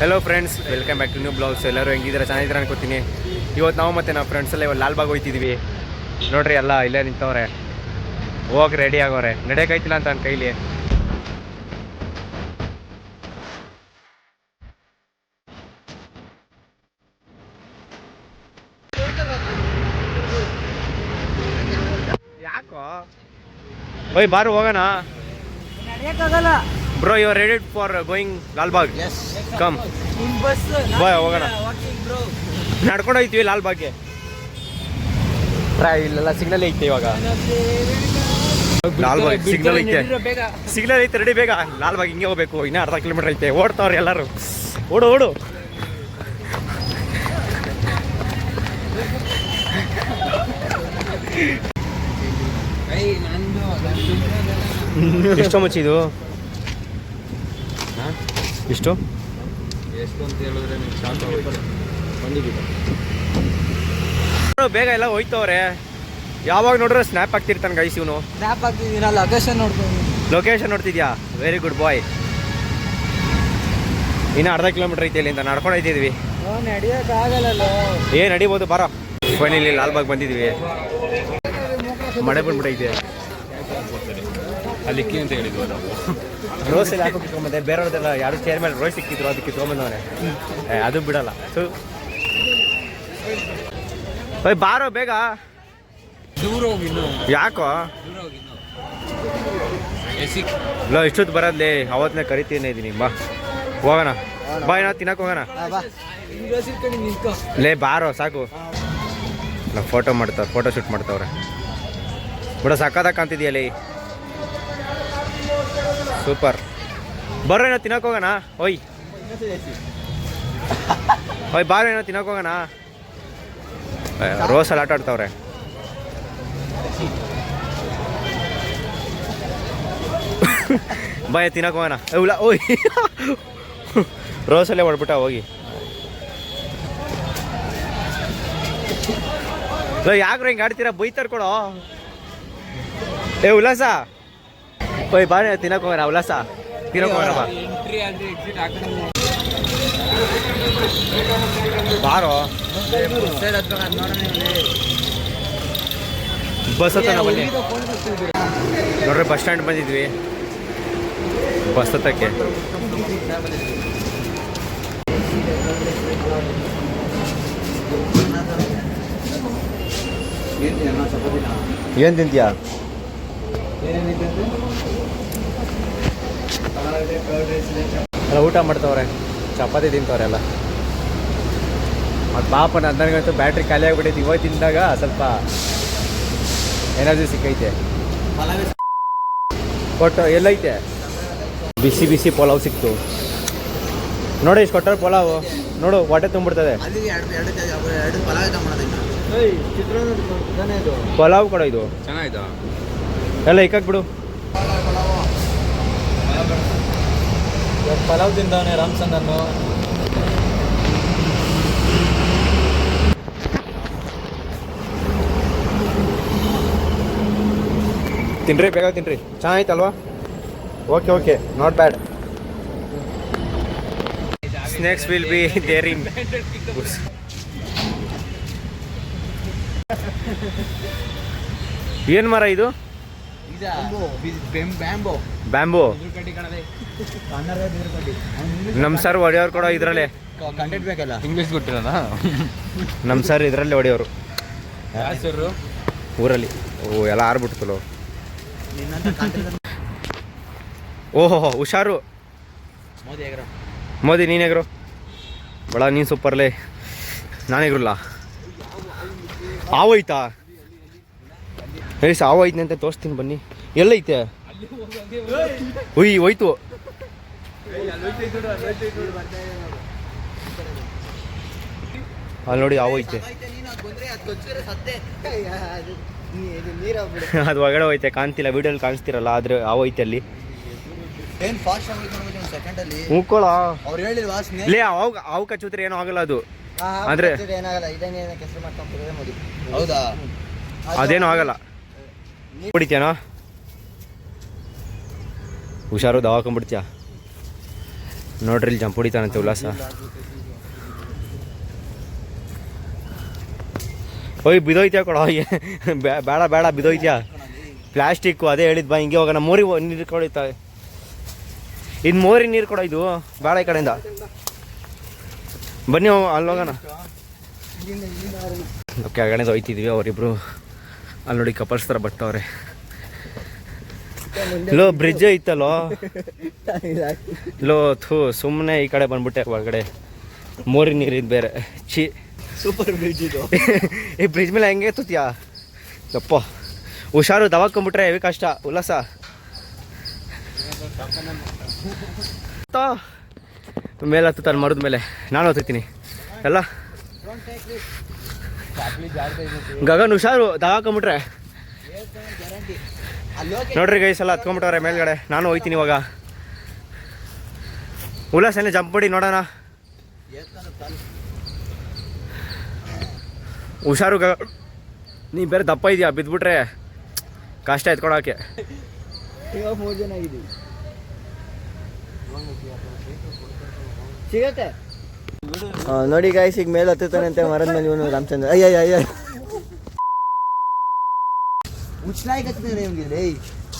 Hello friends, welcome back to new blogs. ಎಲ್ಲರೂ ಹೆಂಗಿದ್ರೆ ಚೆನ್ನಾಗಿದ್ರೆ ಅನ್ಕೋತೀನಿ. ಇವತ್ತು ನಾವು ಮತ್ತು ನಾವು ಫ್ರೆಂಡ್ಸ್ ಎಲ್ಲ ಲಾಲ್ಬಾಗ್ ಹೋಗ್ತಿದ್ವಿ. ನೋಡ್ರಿ, ಎಲ್ಲ ಇಲ್ಲೇ ನಿಂತವ್ರೆ, ಹೋಗಿ ರೆಡಿ ಆಗೋರೆ. ನಡೆಯೋಕೈತಿಲ್ಲ ಅಂತ ನನ್ನ ಕೈಲಿ. ಯಾಕೋ ಓಯ್ ಬಾರು ಹೋಗೋಣ. Bro, you are ready for going Lalbagh? Come boy, ಹೋಗೋಣ. ನಡ್ಕೊಂಡು ಹೋಗ್ತೀವಿ ಲಾಲ್ಬಾಗ್ಗೆ. ಇಲ್ಲೆಲ್ಲ ಸಿಗ್ನಲ್ ಐತೆ ಇವಾಗ. ಲಾಲ್ಬಾಗ್ ಸಿಗ್ನಲ್ ಐತೆ, ಸಿಗ್ನಲ್ ಐತೆ, ರೆಡಿ ಬೇಗ. ಲಾಲ್ಬಾಗ್ ಹಿಂಗೆ ಹೋಗ್ಬೇಕು, ಇನ್ನೂ ಅರ್ಧ ಕಿಲೋಮೀಟರ್ ಐತೆ. ಓಡ್ತಾವ್ರೆ ಎಲ್ಲರೂ, ಓಡು ಓಡು. ಎಷ್ಟು ಮುಚ್ಚಿದು? ಇಷ್ಟು ಎಷ್ಟು ಅಂತ ಹೇಳಿದ್ರೆ ನೀವು ಶಾಂತ ಬೇಗ ಎಲ್ಲ ಹೋಯ್ತವ್ರೆ. ಯಾವಾಗ ನೋಡ್ರೆ ಸ್ನ್ಯಾಪ್ ಆಗ್ತಿರ್ತಾನೆ ಗೈಸ್ ಇವನು. ಸ್ನ್ಯಾಪ್ ಆಗ್ತಿದ್ದೀನ, ಲೊಕೇಶನ್ ನೋಡ್ತೀನಿ. ಲೊಕೇಶನ್ ನೋಡ್ತಿದ್ಯಾ? ವೆರಿ ಗುಡ್ ಬಾಯ್. ಇನ್ನು ಅರ್ಧ ಕಿಲೋಮೀಟರ್ ಐತೆ ಇಲ್ಲಿಂದ, ನಡ್ಕೊಂಡು ಹೋಯ್ತಿದ್ವಿ. ನಡೆಯೋಕ್ಕಾಗಲ್ಲ. ನಡಿಬೋದು ಬಾರೋ. ಫೈನಲಿ ಲಾಲ್ಬಾಗ್ ಬಂದಿದ್ವಿ. ಮಳೆ ಬಂದ್ಬಿಟ್ಟೈತೆ. ಅಲ್ಲಿ ಇಕ್ಕಿ ಅಂತ ಹೇಳಿದ್ವಿ ನಾವು. ರೋಸ್ ಎಲ್ಲ ಹಾಕೋ ಕಿತ್ಕೊಂಬಂದೆ. ಬೇರೆಯವ್ರದ್ದೆಲ್ಲ ಯಾರು ಚೇರ್ ಮೇಲೆ ರೋಸ್ ಸಿಕ್ಕಿದ್ರು, ಅದಕ್ಕೆ ಕಿತ್ಕೊಂಬಂದವನೆ. ಅದು ಬಿಡಲ್ಲ. ಓಯ್ ಬಾರೋ ಬೇಗ. ಯಾಕೋ ಇಲ್ಲ ಇಷ್ಟೊತ್ತು ಬರೋದ್ಲೇ? ಅವತ್ತನೇ ಕರಿತೀನಿ ಇದ್ದೀನಿ. ಬಾ ಹೋಗೋಣ, ಬಾ. ಏನೋ ತಿನ್ನಕ್ಕೆ ಹೋಗೋಣ. ಲೇ ಬಾರೋ, ಸಾಕು. ನಾವು ಫೋಟೋ ಮಾಡ್ತಾವ್ರೆ, ಫೋಟೋ ಶೂಟ್ ಮಾಡ್ತಾವ್ರೆ. ಬಿಡ, ಸಕ್ಕತ್ತಾಗಿ ಕಾಣ್ತಿದ್ಯಲ್ಲಿ. ಸೂಪರ್. ಬರ್ರೋ, ಏನೋ ತಿನ್ನಕ್ಕೆ ಹೋಗೋಣ. ಓಯ್ ಓಯ್ ಬಾರೋ, ಏನೋ ತಿನ್ನಕ್ಕೆ ಹೋಗೋಣ. ರೋಸಲ್ಲಿ ಆಟ ಆಡ್ತಾವ್ರೆ. ಬಾಯ್ ತಿನ್ನಕ್ಕೆ ಹೋಗೋಣ. ಇಲ್ಲ ಓಯ್, ರೋಸಲ್ಲೇ ಹೊಡ್ಬಿಟ್ಟ ಹೋಗಿ. ಯಾಕ್ರ ಹಿಂಗೆ ಆಡ್ತೀರಾ? ಬೈತಾರ ಕೊಡೋ. ಉಲ್ಲಾಸ, ಓಯ್ ಬಾ ತಿನ್ನಕ್ಕೆ ಹೋಗೋಣ. ಉಲ್ಲಾಸ ತಿನ್ನಕ್ಕೆ ಹೋಗೋಣ. ಬಾ ಬಾರೋ. ಬಸ್ ಹತ್ತ ಬನ್ನಿ. ನೋಡ್ರಿ, ಬಸ್ ಸ್ಟ್ಯಾಂಡ್ ಬಂದಿದ್ವಿ. ಬಸ್ ಹತ್ತಕ್ಕೆ ಏನು ತಿಂತೀಯಾ? ಎಲ್ಲ ಊಟ ಮಾಡ್ತವ್ರೆ, ಚಪಾತಿ ತಿಂತವ್ರೆ ಎಲ್ಲ. ಮತ್ತು ಪಾಪ ನನಗಂತೂ ಬ್ಯಾಟ್ರಿ ಖಾಲಿ ಆಗಿಬಿಟ್ಟೈತಿ. ಇವಾಗ ತಿಂದಾಗ ಸ್ವಲ್ಪ ಎನರ್ಜಿ ಸಿಕ್ಕೈತೆ. ಕೊಟ್ಟು ಎಲ್ಲೈತೆ? ಬಿಸಿ ಬಿಸಿ ಪಲಾವ್ ಸಿಕ್ತು ನೋಡಿ. ಇಷ್ಟು ಕೊಟ್ಟರೆ ಪಲಾವು ನೋಡು, ಹೊಟ್ಟೆ ತುಂಬಿಡ್ತದೆ. ಪಲಾವ್ ಕೊಡೋ, ಇದು ಚೆನ್ನಾಗಿತ್ತು. ಎಲ್ಲ ಇಕ್ಕಕ್ಕೆ ಬಿಡು. ಪಲಾವ್ ತಿಂದವನೇ ರಾಮಚಂದ್ರನು. ತಿನ್ರಿ, ಬೇಗ ತಿನ್ರಿ. ಚೆನ್ನಾಗಿತ್ತಲ್ವಾ? Okay okay, not bad. Snacks will be there in. ಏನು ಮರ ಇದು? ಬ್ಯಾಂಬೋ. ನಮ್ಮ ಸರ್ ಹೊಡೆಯೋರು ಕೂಡ ಇದರಲ್ಲೇ. ಕಂಟೆಂಟ್ ಬೇಕಲ್ಲ, ಇಂಗ್ಲೀಷ್ ಕೊಟ್ಟಿರೋಣ. ನಮ್ಮ ಸರ್ ಇದರಲ್ಲೇ ಹೊಡೆಯೋರು ಊರಲ್ಲಿ. ಓ, ಎಲ್ಲ ಆರ್ಬಿಡ್ತಲ್ಲ. ಓಹೋ, ಹುಷಾರು. ಮೋದಿ ನೀನೆಗ್ರು ಬಡ. ನೀನು ಸೂಪರ್ಲೇ. ನಾನೆಗ್ರಲ್ಲ. ಆವೋಯ್ತಾ? ಹೇಳಿ, ಆವೋಯ್ತನೆ ಅಂತ ತೋರಿಸ್ತೀನಿ ಬನ್ನಿ. ಎಲ್ಲೈತೆ? ಉಯ್ ಹೋಯ್ತು. ಅಲ್ಲಿ ನೋಡಿ, ಆವೋಯ್ತೆ. ಅದು ಒಳಗಡೆ ಹೋಯ್ತೆ, ಕಾಣ್ತಿಲ್ಲ. ವಿಡಿಯೋಲಿ ಕಾಣಿಸ್ತಿರಲ್ಲ, ಆದ್ರೆ ಆವೋಯ್ತೆ ಅಲ್ಲಿ. ಮುಕ್ಕೋಳ ಲೇ, ಅವು ಕಚ್ಚುತ್ರೆ ಏನೂ ಆಗಲ್ಲ. ಅದು ಅಂದ್ರೆ ಅದೇನೂ ಆಗಲ್ಲ. ಕುಡಿತೇನೋ? ಹುಷಾರು, ದವಾಕೊಂಡ್ಬಿಡ್ತೀಯ. ನೋಡ್ರಿ ಇಲ್ಲಿ ಜಂಪ್ ಹೊಡಿತಾನಂತೆ ಉಲ್ಲಾಸ. ಓಯ್ ಬಿದೋಯ್ತ್ಯಾ ಕೊಡ, ಬೇಡ ಬೇಡ ಬಿದೋಯ್ತ್ಯಾ, ಪ್ಲಾಸ್ಟಿಕ್ಕು. ಅದೇ ಹೇಳಿದ್ ಬಾ, ಹಿಂಗೆ ಹೋಗೋಣ. ಮೋರಿ ನೀರು ಕೊಡಿತಾವೆ, ಇದು ಮೋರಿ ನೀರು ಕೊಡ, ಇದು ಬೇಡ ಈ ಕಡೆಯಿಂದ. ಬನ್ನಿ ಅಲ್ಲಿ ಹೋಗೋಣ. ಕೆಳಗಡೆ ಹೋಯ್ತಿದ್ವಿ, ಅವರಿಬ್ರು ಅಲ್ಲಿ ನೋಡಿ ಕಪಲ್ಸ್ ಥರ ಬಟ್ಟವ್ರೆ. ಲೋ ಬ್ರಿಡ್ಜ್ ಐತಲ್ಲೋ, ಲೋ ಥೂ ಸುಮ್ಮನೆ ಈ ಕಡೆ ಬಂದ್ಬಿಟ್ಟೆ ಒಳಗಡೆ. ಮೋರಿ ನೀರಿದ್ದು ಬೇರೆ ಚಿ. ಸೂಪರ್ ಬ್ರಿಡ್ಜ್ ಇದು. ಈ ಬ್ರಿಡ್ಜ್ ಮೇಲೆ ಹೆಂಗೆ ತುತ್ಯಾ ಯಪ್ಪ, ಹುಷಾರು, ದವಾಕೊಂಬಿಟ್ರೆ ಹೆವಿ ಕಷ್ಟ. ಉಲ್ಲಾಸ ಮೇಲೆ ಹತ್ತುತ್ತಾನೆ ಮರದ ಮೇಲೆ. ನಾನು ಹತ್ತುತ್ತೀನಿ ಎಲ್ಲ. ಗಗನ್ ಹುಷಾರು, ದವಾಕೊಂಬಿಟ್ರೆ. ನೋಡ್ರಿ ಗೈಸ್ ಎಲ್ಲ ಹತ್ಕೊಂಡ್ಬಿಟ್ಟವ್ರೆ ಮೇಲ್ಗಡೆ. ನಾನು ಹೋಯ್ತೀನಿ ಇವಾಗ. ಉಲ್ಲಾಸ ಏನೇ ಜಂಪ್ ಮಾಡಿ ನೋಡೋಣ. ಹುಷಾರು ಗಗ, ನೀ ಬೇರೆ ದಪ್ಪ ಇದೆಯಾ, ಬಿದ್ದುಬಿಟ್ರೆ ಕಷ್ಟ ಎತ್ಕೊಳಕ್ಕೆ. ಸಿಗತ್ತೆ ನೋಡಿ ಗಾಯ್ಸ್, ಈಗ ಮೇಲೆ ಹತ್ತುತ್ತಾನಂತೆ ಮರದ ಮೇಲೆ ಇವನು ರಾಮಚಂದ್ರ. ಅಯ್ಯ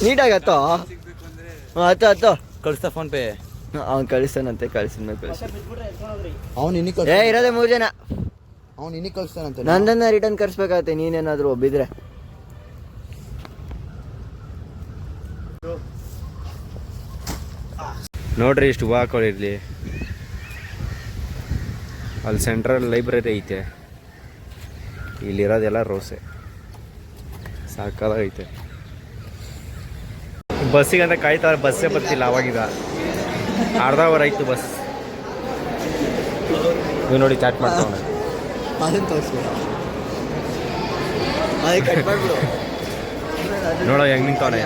ನೀಟಾಗಿ ಹತ್ತೋ. ಹತ್ತೋ ಕಳಿಸ್ತಾ ಫೋನ್ ಪೇ. ಅವ್ನು ಕಳಿಸ್ತಾನಂತೆ, ಕಳಿಸಿದ್ಮೇಲೆ ಕಳಿಸಿ. ಅವ್ನು ಇನ್ನಿಗೆ ಇರೋದೇ 3 ಜನ. ಅವ್ನು ಇನ್ನಿಗೆ ಕಳಿಸ್ತಾನಂತೆ. ನಂದನ್ನ ರಿಟರ್ನ್ ಕರ್ಸ್ಬೇಕಾಗತ್ತೆ, ನೀನೇನಾದರೂ ಒಬ್ಬಿದ್ರೆ. ನೋಡ್ರಿ ಇಷ್ಟು ಹೂವು ಹಾಕೊಂಡಿರ್ಲಿ. ಅಲ್ಲಿ ಸೆಂಟ್ರಲ್ ಲೈಬ್ರರಿ ಐತೆ, ಇಲ್ಲಿರೋದೆಲ್ಲ ರೋಸೆ. ಸಾಕಾಗೈತೆ. ಬಸ್ಸಿಗಂತ ಕಾಯ್ತಾರೆ, ಬಸ್ಸೇ ಬರ್ತಿಲ್ಲ. ಅವಾಗಿದ ಅರ್ಧ ಅವರ್ ಆಯ್ತು ಬಸ್. ನೀವು ನೋಡಿ ಚಾಟ್ ಮಾಡ್ತಾವೆ. ನೋಡೋ ಹೆಂಗೆ ನಿಂತವನೆ.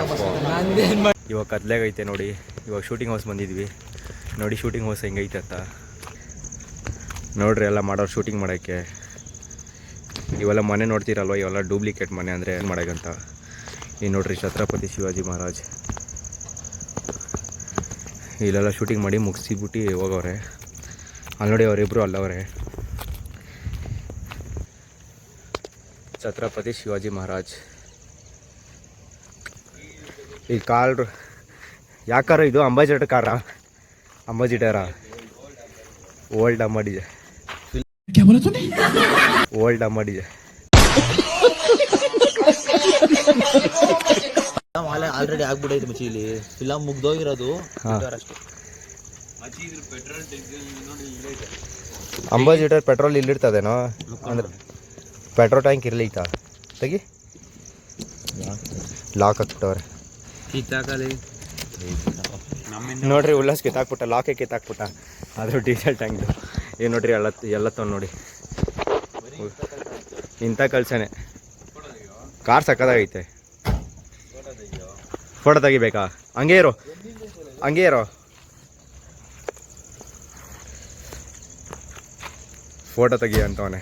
ಇವಾಗ ಕತ್ಲೆಗೈತೆ ನೋಡಿ. ಇವಾಗ ಶೂಟಿಂಗ್ ಹೌಸ್ ಬಂದಿದ್ವಿ. ನೋಡಿ ಶೂಟಿಂಗ್ ಹೌಸ್ ಹೆಂಗೈತೆ ಅಂತ ನೋಡ್ರಿ. ಎಲ್ಲ ಮಾಡೋರು ಶೂಟಿಂಗ್ ಮಾಡೋಕ್ಕೆ. ಇವೆಲ್ಲ ಮನೆ ನೋಡ್ತೀರಲ್ವ, ಇವೆಲ್ಲ ಡೂಪ್ಲಿಕೇಟ್ ಮನೆ. ಅಂದರೆ ಏನು ಮಾಡೋಕ್ಕಂತ. ಈ ನೋಡ್ರಿ ಛತ್ರಪತಿ ಶಿವಾಜಿ ಮಹಾರಾಜ್. ಇಲ್ಲೆಲ್ಲ ಶೂಟಿಂಗ್ ಮಾಡಿ ಮುಗಿಸಿಬಿಟ್ಟು ಹೋಗವ್ರೆ. ಅಲ್ಲಿ ನೋಡಿ ಅವರಿಬ್ಬರು ಅಲ್ಲವ್ರೆ. ಛತ್ರಪತಿ ಶಿವಾಜಿ ಮಹಾರಾಜ್. ಈ ಕಾರ್ ಯಾಕಾರ ಇದು ಅಂಬಾಸಿಡರ್ ಕಾರಾ? ಅಂಬಾಸಿಡರಾ? ಓಲ್ಡ್ ಅಮ್ಮಡಿಜೆ, ಓಲ್ಡ್ ಅಮ್ಮಡಿಜೆ. ಆಲ್ರೆಡಿ ಆಗ್ಬಿಡೈತೆ ಮಚ್ಚಿ. ಇಲ್ಲಿ ಫಿಲಮ್ ಮುಗ್ದೋಗಿರೋದು ಅಂಬಾಸಿಡರ್ ಪೆಟ್ರೋಲ್ ಇಲ್ಲಿರ್ತದೇನೋ, ಅಂದ್ರೆ ಪೆಟ್ರೋಲ್ ಟ್ಯಾಂಕ್ ಇರ್ಲೈತಾ? ತೆಗಿ, ಲಾಕ್ ಹಾಕ್ಬಿಟ್ಟವ್ರೆ. ನೋಡ್ರಿ ಉಲ್ಲಾಸ್ ಕಿತ್ತಾಕ್ಬಿಟ್ಟ, ಲಾಕೆ ಕಿತ್ತಾಕ್ಬಿಟ್ಟ. ಅದು ಡೀಸೆಲ್ ಟ್ಯಾಂಕ್ದು. ಏನು ನೋಡ್ರಿ ಎಲ್ಲ ತೊಗೊಂಡು ನೋಡಿ. ಇಂಥ ಕಳ್ಸನೆ. ಕಾರ್ ಸಕ್ಕದಾಗೈತೆ. ಫೋಟೋ ತೆಗಿಬೇಕಾ? ಹಂಗೇ ಇರೋ, ಹಂಗೇ ಇರೋ. ಫೋಟೋ ತೆಗಿ ಅಂತವನೆ.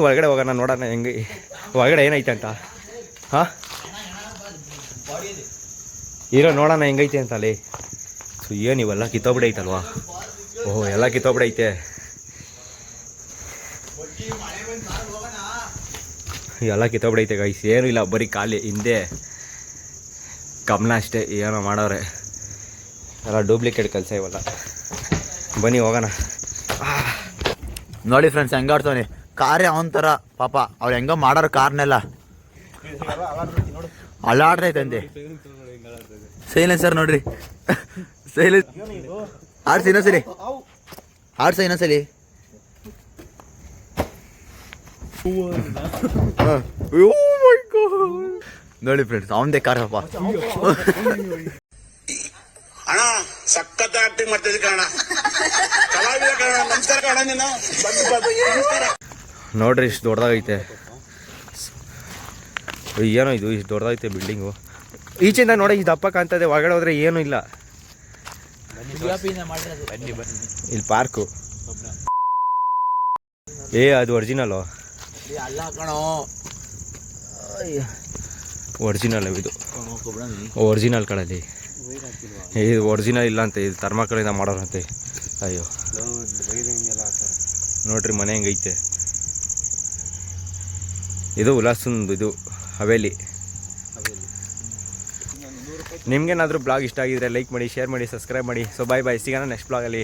ಒಳಗಡೆ ಹೋಗೋಣ, ನೋಡೋಣ ಹೆಂಗೆ ಒಳಗಡೆ ಏನೈತೆ ಅಂತ. ಹಾಂ ಇರೋ, ನೋಡೋಣ ಹೆಂಗೈತೆ ಅಂತ ಅಲ್ಲಿ. ಸೊ ಏನು ಇವೆಲ್ಲ ಕಿತ್ತೋಗ್ಬಿಡೈತಲ್ವಾ? ಓಹೋ, ಎಲ್ಲ ಕಿತ್ತೋಗ್ಬಿಡೈತೆ. ಎಲ್ಲ ಕಿತ್ತೋಗ್ಬಿಡೈತೆ ಗೈಸ್. ಏನೂ ಇಲ್ಲ, ಬರೀ ಖಾಲಿ. ಹಿಂದೆ ಕಮ್ನ ಅಷ್ಟೇ, ಏನೋ ಮಾಡೋರೆ. ಎಲ್ಲ ಡೂಪ್ಲಿಕೇಟ್ ಕೆಲಸ ಇವೆಲ್ಲ. ಬನ್ನಿ ಹೋಗೋಣ. ನೋಡಿ ಫ್ರೆಂಡ್ಸ್ ಹೆಂಗ ಆಡ್ತಾನೆ. ಕಾರೇ ಅವನ ಥರ ಪಾಪ. ಅವ್ರು ಹೆಂಗೋ ಮಾಡೋರು ಕಾರ್ನೆಲ್ಲ. ಅಲ್ಲಾಡ್ತೈತಂತೆ. ಸೈಲೆನ್ಸರ್ ನೋಡ್ರಿ, ಸೈಲೆನ್ಸ್. ಆಡ್ಸಿ ಇನ್ನೊಂದ್ಸಲಿ, ಆಡ್ಸ ಇನ್ನೊಂದ್ಸಲಿ. ನೋಡಿ ಫ್ರೆಂಡ್ಸ್, ಅವನದೇ ಕಾರ್ ಪಾಪ. ಅಣ್ಣ ಸಖತ್ ಆಕ್ಟಿಂಗ್ ಮಾಡ್ತಿದ್ದೆ ಕಣ, ಕಲಾವಿದ ಕಣ. ನಮಸ್ಕಾರ ಕಣ. ನೀನು ನೋಡ್ರಿ ಇಷ್ಟು ದೊಡ್ಡದಾಗೈತೆ. ಏನೋ ಇದು ಇಷ್ಟು ದೊಡ್ಡದಾಗೈತೆ ಬಿಲ್ಡಿಂಗು. ಈಚೆಯಿಂದ ನೋಡಿ ಇದು ದಪ್ಪ ಕಾಣ್ತದೆ, ಒಳಗಡೆ ಹೋದ್ರೆ ಏನೂ ಇಲ್ಲ. ಇಲ್ಲಿ ಪಾರ್ಕು. ಅದು ಒರಿಜಿನಲು, ಒರಿಜಿನಲ್ ಇದು, ಒರಿಜಿನಲ್ ಕಡಲಿ. ಇದು ಒರಿಜಿನಲ್ ಇಲ್ಲ ಅಂತೆ, ಇದು ಥರ್ಮಾಕೋಲಿಂದ ಮಾಡೋರಂತೆ. ಅಯ್ಯೋ ನೋಡ್ರಿ ಮನೆ ಹೆಂಗೈತೆ. ಇದು ಉಲ್ಲಾಸಂದು ಇದು ಹವೇಲಿ. ನಿಮ್ಗೇನಾದರೂ ಬ್ಲಾಗ್ ಇಷ್ಟ ಆಗಿದ್ರೆ ಲೈಕ್ ಮಾಡಿ, ಶೇರ್ ಮಾಡಿ, ಸಬ್ಸ್ಕ್ರೈಬ್ ಮಾಡಿ. ಸೊ ಬಾಯ್ ಬಾಯ್, ಸಿಗೋಣ ನೆಕ್ಸ್ಟ್ ಬ್ಲಾಗಲ್ಲಿ.